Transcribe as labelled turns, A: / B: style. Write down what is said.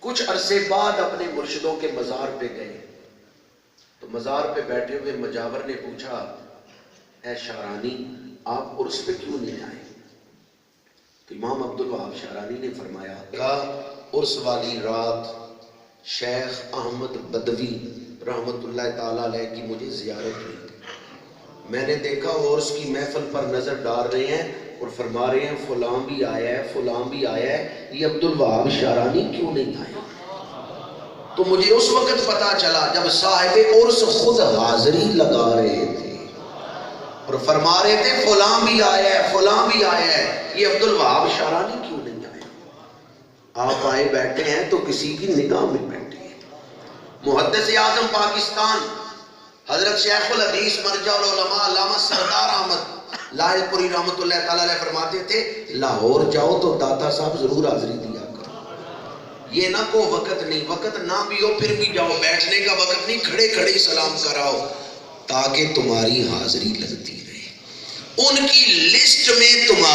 A: کچھ عرصے بعد اپنے مرشدوں کے مزار پہ گئے تو مزار پہ بیٹھے ہوئے مجاور نے پوچھا، اے شارانی آپ عرس پہ کیوں نہیں آئے؟ تو امام عبدالوہاب شارانی نے فرمایا عرس والی رات شیخ احمد بدوی رحمت اللہ تعالیٰ علیہ کی مجھے زیارت ہوئی، میں نے دیکھا وہ عرس کی محفل پر نظر ڈال رہے ہیں اور فرما رہے ہیں فلاں بھی آیا ہے فلاں بھی آیا ہے، یہ عبدالوہاب شارانی کیوں نہیں آیا؟ تو مجھے اس وقت پتا چلا جب صاحب عرس خود حاضری لگا رہے تھے اور فرما رہے تھے فلاں بھی آیا ہے فلاں بھی آیا ہے، یہ عبدالوہاب شارانی کیوں نہیں آیا؟ آپ آئے بیٹھے ہیں تو کسی کی نگاہ میں بیٹھے ہیں۔ محدث اعظم پاکستان حضرت شیخ الحدیث مرجع العلماء علامہ سردار احمد لاہل پوری رحمت اللہ تعالیٰ علیہ فرماتے تھے لاہور جاؤ تو داتا صاحب ضرور حاضری دیا کرو، یہ نہ کو وقت نہیں، وقت نہ بھی ہو پھر بھی جاؤ، بیٹھنے کا وقت نہیں، کھڑے کھڑے سلام کراؤ تاکہ تمہاری حاضری لگتی رہے، ان کی لسٹ میں تمہاری